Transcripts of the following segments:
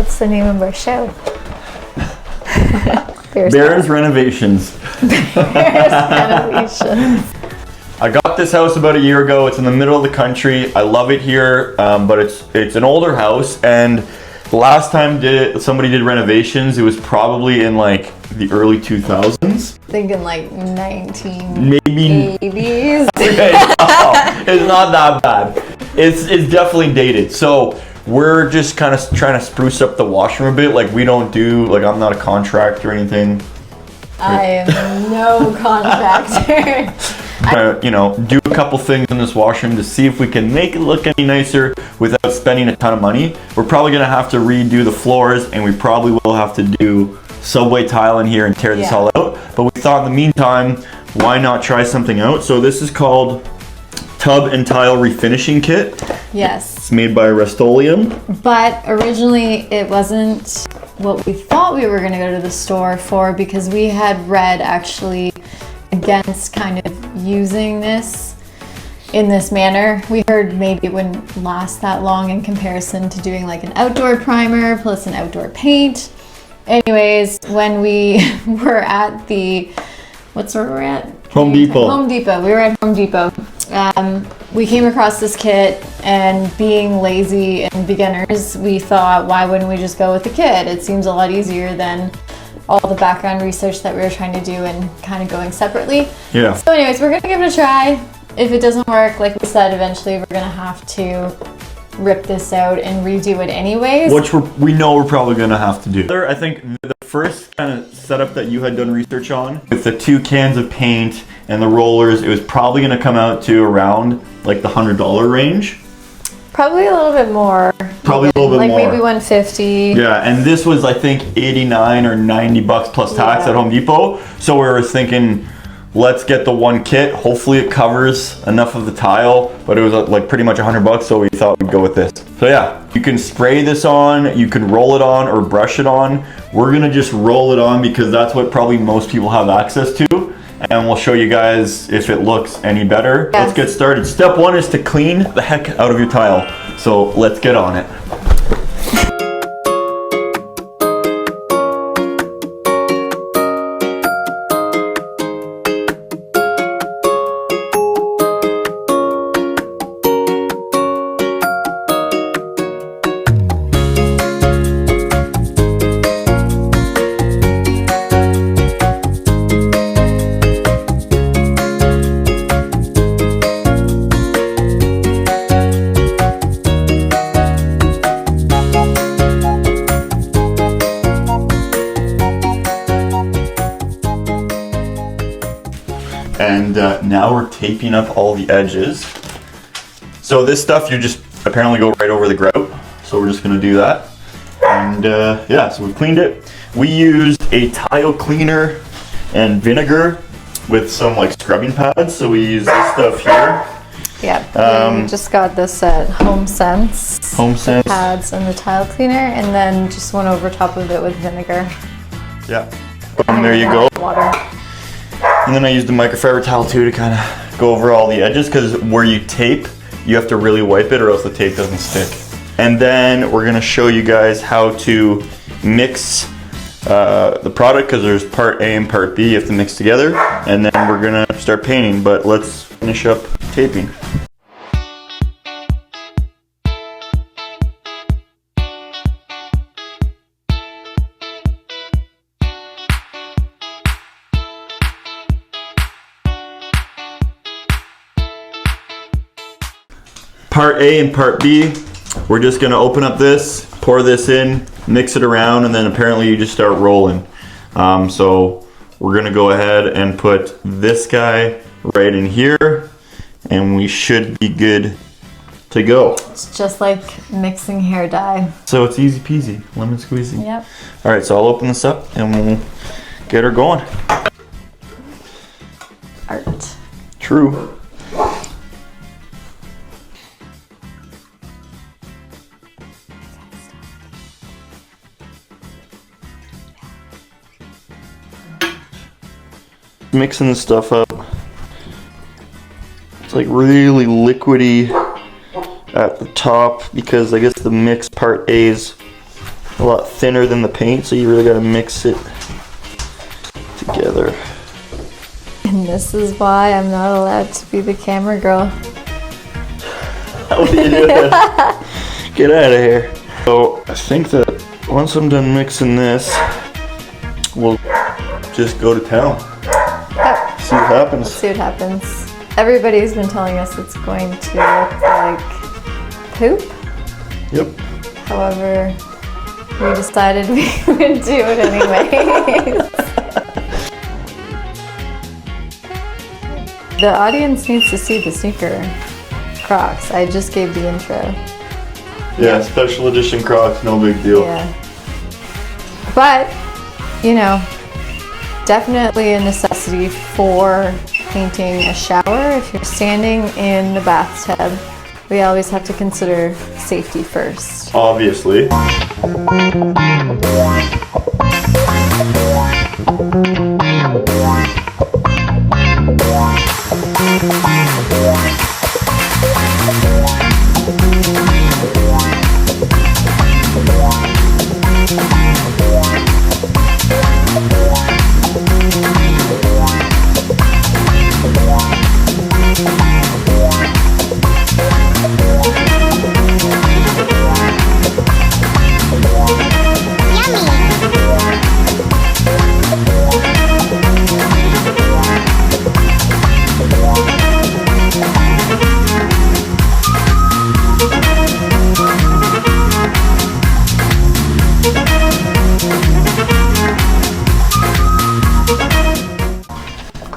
What's the name of our show? Bears Renovations. Bears Renovations. I got this house about a year ago. It's in the middle of the country. I love it here, but it's an older house, and the last time somebody did renovations, it was probably in like the early 2000s. Thinking like 1980s. Maybe. It's not that bad. It's definitely dated. So we're just kind of trying to spruce up the washroom a bit. Like we don't do, like I'm not a contractor or anything. I am no contractor. Do a couple things in this washroom to see if we can make it look any nicer without spending a ton of money. We're probably gonna have to redo the floors, and we probably will have to do subway tile in here and tear this all out. But we thought in the meantime, why not try something out? So this is called Tub and Tile Refinishing Kit. Yes. It's made by Rust-Oleum. But originally it wasn't what we thought we were gonna go to the store for, because we had read actually against kind of using this in this manner. We heard maybe it wouldn't last that long in comparison to doing like an outdoor primer plus an outdoor paint. Anyways, when we were at what store were we at? Home Depot. Home Depot. We were at Home Depot. We came across this kit, and being lazy and beginners, we thought, why wouldn't we just go with the kit? It seems a lot easier than all the background research that we were trying to do and kind of going separately. Yeah. So anyways, we're gonna give it a try. If it doesn't work, like we said, eventually we're gonna have to rip this out and redo it anyways. Which we know we're probably gonna have to do. I think the first kind of setup that you had done research on, with the 2 cans of paint and the rollers, it was probably gonna come out to around like the $100 range. Probably a little bit more. Probably a little bit more. Like maybe 150. Yeah, and this was I think 89 or 90 bucks plus tax at Home Depot. So we were thinking, let's get the one kit. Hopefully it covers enough of the tile, but it was like pretty much 100 bucks, so we thought we'd go with this. So yeah, you can spray this on, you can roll it on or brush it on. We're gonna just roll it on because that's what probably most people have access to. And we'll show you guys if it looks any better. Yes. Let's get started. Step 1 is to clean the heck out of your tile. So let's get on it. And now we're taping up all the edges. So this stuff you just apparently go right over the grout. So we're just gonna do that. And yeah, so we cleaned it. We used a tile cleaner and vinegar with some like scrubbing pads. So we use this stuff here. Yeah, we just got this at HomeSense. HomeSense. The pads and the tile cleaner, and then just went over top of it with vinegar. Yeah. And there you go. Water. And then I used the microfiber towel too to kind of go over all the edges, because where you tape, you have to really wipe it or else the tape doesn't stick. And then we're gonna show you guys how to mix the product, because there's part A and part B you have to mix together. And then we're gonna start painting, but let's finish up taping. Part A and part B, we're just gonna open up this, pour this in, mix it around, and then apparently you just start rolling. So we're gonna go ahead and put this guy right in here, and we should be good to go. It's just like mixing hair dye. So it's easy peasy, lemon squeezy. Yep. All right, so I'll open this up and we'll get her going. Art. True. Mixing the stuff up. It's like really liquidy at the top because I guess the mix part A is a lot thinner than the paint, so you really got to mix it together. And this is why I'm not allowed to be the camera girl. What are you doing? Get out of here. So I think that once I'm done mixing this, we'll just go to town. Yep. See what happens. Let's see what happens. Everybody's been telling us it's going to look like poop. Yep. However, we decided we would do it anyways. The audience needs to see the sneaker Crocs. I just gave the intro. Yeah, special edition Crocs, no big deal. Yeah. But, you know, definitely a necessity for painting a shower. If you're standing in the bathtub, we always have to consider safety first. Obviously.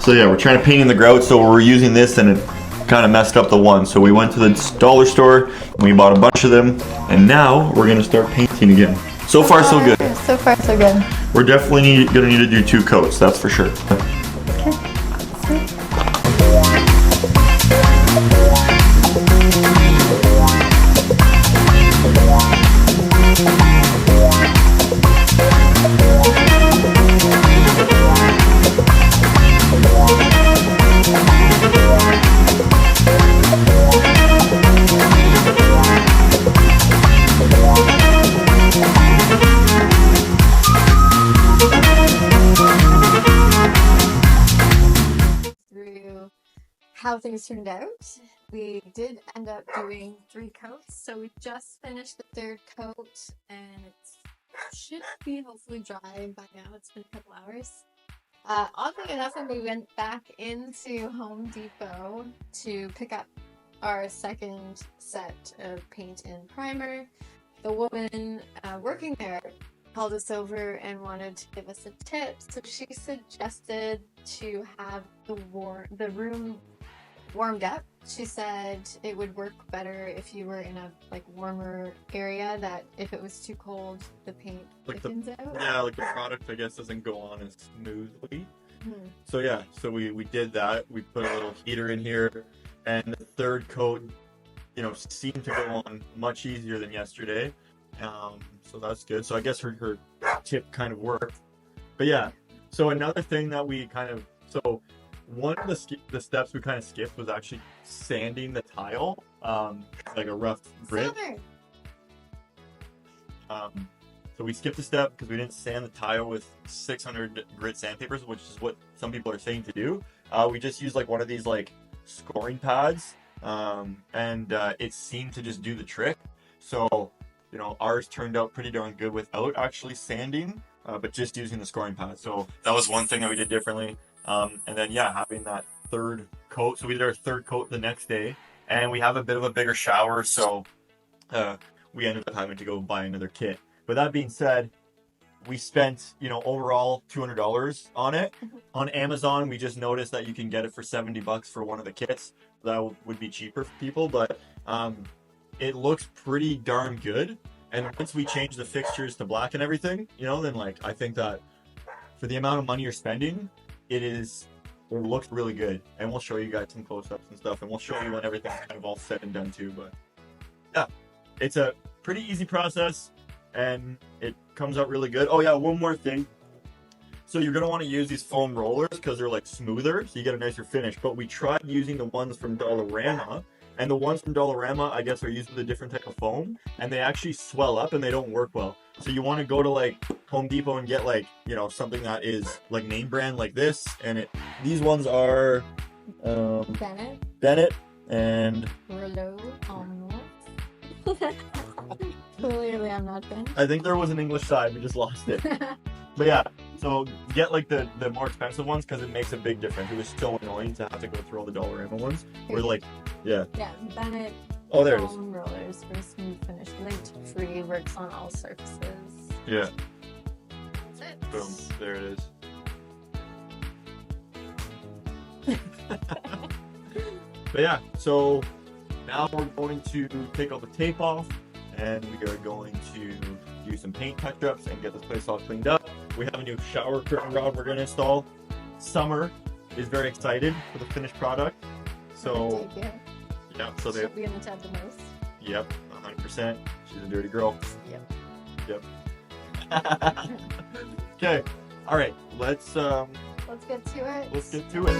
So yeah, we're trying to paint in the grout, so we're using this and it kind of messed up the one. So we went to the dollar store, and we bought a bunch of them, and now we're gonna start painting again. So far, so good. So far, so good. We're definitely gonna need to do 2 coats, that's for sure. Okay. How things turned out. We did end up doing 3 coats, so we just finished the 3rd coat, and it should be hopefully dry by now. It's been a couple hours. Oddly enough, when we went back into Home Depot to pick up our 2nd set of paint and primer, the woman working there called us over and wanted to give us a tip. So she suggested to have the room warmed up. She said it would work better if you were in a warmer area, that if it was too cold, the paint thickens out. Yeah, the product I guess doesn't go on as smoothly. So yeah, so we did that. We put a little heater in here, and the 3rd coat, seemed to go on much easier than yesterday. So that's good. So I guess her tip kind of worked. But yeah, so another thing that we one of the steps we kind of skipped was actually sanding the tile, like a rough grit. So we skipped a step because we didn't sand the tile with 600 grit sandpapers, which is what some people are saying to do. We just used one of these scoring pads, and it seemed to just do the trick. So ours turned out pretty darn good without actually sanding, but just using the scoring pad. So that was one thing that we did differently. And then yeah, having that 3rd coat. So we did our 3rd coat the next day, and we have a bit of a bigger shower, so we ended up having to go buy another kit. But that being said, we spent overall $200 on it. On Amazon, we just noticed that you can get it for $70 for one of the kits. That would be cheaper for people, but it looks pretty darn good. And once we change the fixtures to black and everything, then I think that for the amount of money you're spending, it looks really good. And we'll show you guys some close-ups and stuff, and we'll show you when everything's kind of all said and done too. But yeah, it's a pretty easy process, and it comes out really good. Oh yeah, one more thing. So you're going to want to use these foam rollers because they're smoother, so you get a nicer finish. But we tried using the ones from Dollarama, And the ones from Dollarama, I guess, are used with a different type of foam, and they actually swell up and they don't work well. So you want to go to like Home Depot and get like, you know, something that is like name brand like this. And these ones are Bennett and Rouleau almost. Clearly, I'm not Ben. I think there was an English side, we just lost it. But yeah, so get like the more expensive ones because it makes a big difference. It was so annoying to have to go through all the Dollarama ones. We're like, yeah. Yeah, Bennett. Oh, there it is. Foam rollers for smooth finish. Linked free, works on all surfaces. Yeah. That's it. Boom. There it is. But yeah, so now we're going to take all the tape off and we are going to do some paint touch-ups and get this place all cleaned up. We have a new shower curtain rod we're going to install. Summer is very excited for the finished product. So yeah, so she'll be in the tub the most. Yep, 100%. She's a dirty girl. Yep. Okay. All right. Let's get to it. Let's get to it.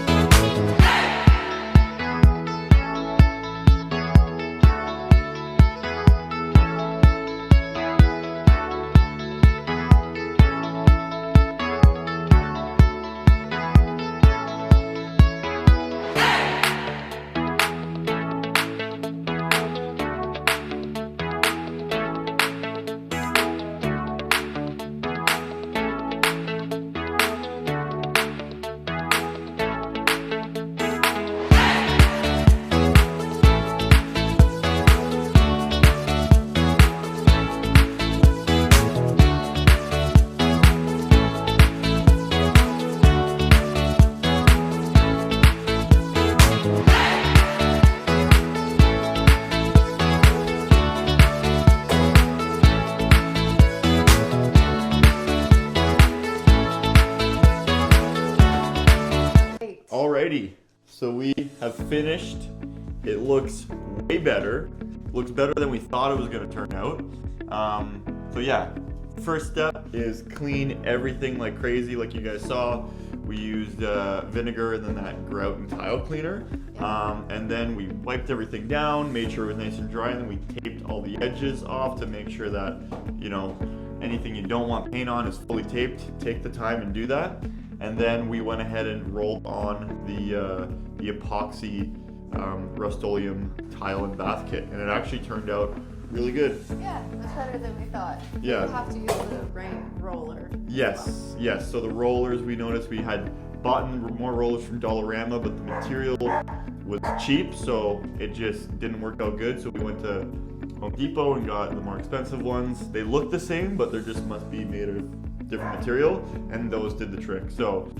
Alrighty, so we have finished. It looks way better. Looks better than we thought it was going to turn out. So yeah, first step is clean everything like crazy, like you guys saw. We used vinegar and then that grout and tile cleaner. And then we wiped everything down, made sure it was nice and dry, and then we taped all the edges off to make sure that, you know, anything you don't want paint on is fully taped. Take the time and do that. And then we went ahead and rolled on the epoxy Rust-Oleum tile and bath kit, and it actually turned out really good. Yeah, much better than we thought. Yeah. You have to use the right roller. Yes, yes. So the rollers, we noticed we had bought more rollers from Dollarama, but the material was cheap, so it just didn't work out good. So we went to Home Depot and got the more expensive ones. They look the same, but they just must be made of different material, and those did the trick. So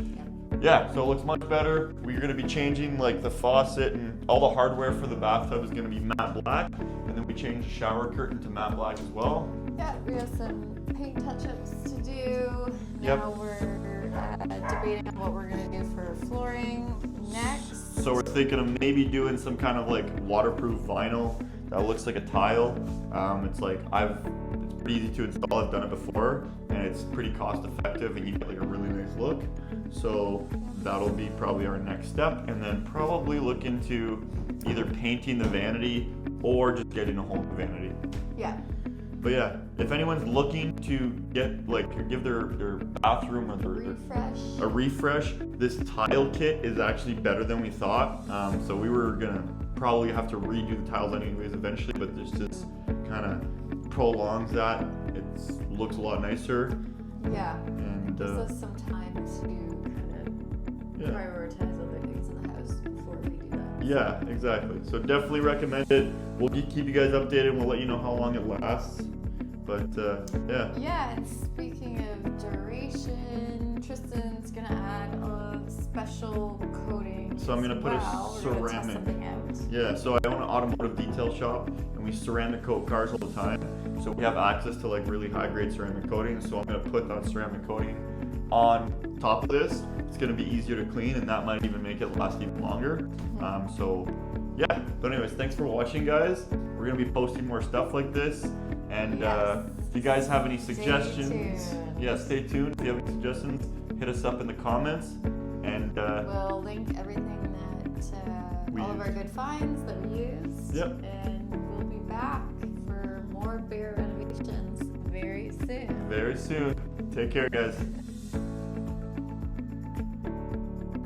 yeah, so it looks much better. We're going to be changing like the faucet and all the hardware for the bathtub is going to be matte black, and then we changed the shower curtain to matte black as well. Yeah, we have some paint touch-ups to do. Yep. Now we're debating on what we're going to do for flooring next. So we're thinking of maybe doing some kind of like waterproof vinyl that looks like a tile. It's pretty easy to install. I've done it before, and it's pretty cost effective, and you get like a really nice look. So that'll be probably our next step, and then probably look into either painting the vanity or just getting a whole new vanity. Yeah. But yeah, if anyone's looking to get give their bathroom or a refresh, this tile kit is actually better than we thought. So we were gonna probably have to redo the tiles anyways eventually, but this just kind of prolongs that. It looks a lot nicer. Yeah. And gives us some time to kind of prioritize other things in the house before we do that. Yeah, exactly. So definitely recommend it. We'll keep you guys updated. We'll let you know how long it lasts. But yeah. Yeah, and speaking of duration, Tristan's gonna add a special coating. So I'm gonna put a ceramic. Yeah, so I own an automotive detail shop, and we ceramic coat cars all the time. So we have access to like really high grade ceramic coating. So I'm gonna put that ceramic coating on top of this. It's gonna be easier to clean, and that might even make it last even longer. So yeah. But anyways, thanks for watching, guys. We're gonna be posting more stuff like this. And if you guys have any suggestions, stay tuned. If you have any suggestions, hit us up in the comments. And we'll link everything that all of our good finds that we use. Yep. And we'll be back for more beer renovations very soon. Very soon. Take care, guys.